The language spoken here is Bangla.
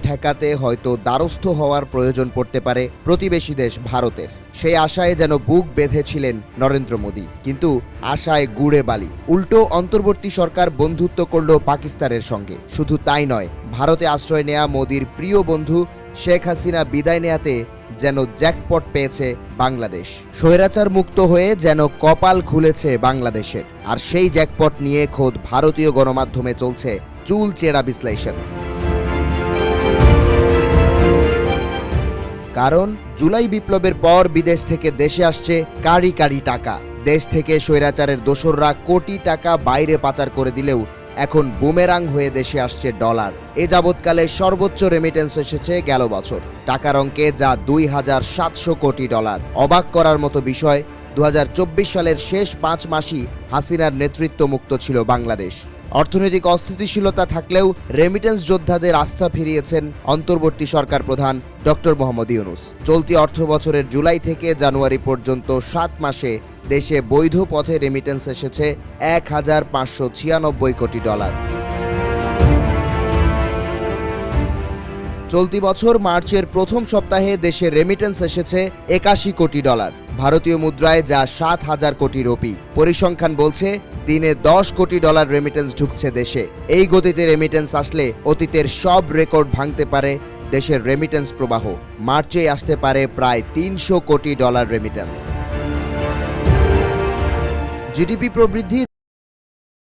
ঠেকাতে হয়তো দ্বারস্থ হওয়ার প্রয়োজন পড়তে পারে প্রতিবেশী দেশ ভারতের। সেই আশায় যেন বুক বেঁধেছিলেন নরেন্দ্র মোদী, কিন্তু আশায় গুড়ে বালি। উল্টো অন্তর্বর্তী সরকার বন্ধুত্ব করল পাকিস্তানের সঙ্গে। শুধু তাই নয়, ভারতে আশ্রয় নেয়া মোদীর প্রিয় বন্ধু শেখ হাসিনা বিদায় নেয়াতে যেন জ্যাকপট পেয়েছে বাংলাদেশ। স্বৈরাচার মুক্ত হয়ে যেন কপাল খুলেছে বাংলাদেশের। আর সেই জ্যাকপট নিয়ে খোদ ভারতীয় গণমাধ্যমে চলছে চুলচেরা বিশ্লেষণ। কারণ জুলাই বিপ্লবের পর বিদেশ থেকে দেশে আসছে কারি কারি টাকা। দেশ থেকে স্বৈরাচারের দোসররা কোটি টাকা বাইরে পাচার করে দিলেও এখন বুমেরাং হয়ে দেশে আসছে ডলার। এ যাবৎকালে সর্বোচ্চ রেমিটেন্স এসেছে গেল বছর, টাকার অঙ্কে যা ২,৭০০ কোটি ডলার। অবাক করার মতো বিষয়, ২০২৪ সালের শেষ ৫ মাসই হাসিনার নেতৃত্ব মুক্ত ছিল বাংলাদেশ। অর্থনৈতিক অস্থিতিশীলতা থাকলেও রেমিটেন্স যোদ্ধাদের আস্থা ফিরিয়েছেন অন্তর্বর্তী সরকার প্রধান ডক্টর মোহাম্মদ ইউনূস। চলতি অর্থ বছরের জুলাই থেকে জানুয়ারি পর্যন্ত ৭ মাসে দেশে বৈধ পথে রেমিটেন্স এসেছে ১,৫৯৬ কোটি ডলার। চলতি বছর মার্চের প্রথম সপ্তাহে দেশে রেমিটেন্স এসেছে ৮১ কোটি ডলার, ভারতীয় মুদ্রায় যা ৭,০০০ কোটি রুপি। পরিসংখ্যান বলছে দিনে ১০ কোটি ডলার রেমিটেন্স ঢুকছে দেশে। এই গতিতে রেমিটেন্স আসলে অতীতের সব রেকর্ড ভাঙতে পারে দেশের রেমিটেন্স প্রবাহ। মার্চেই আসতে পারে প্রায় ৩০০ কোটি ডলার রেমিটেন্স। জিডিপি প্রবৃদ্ধি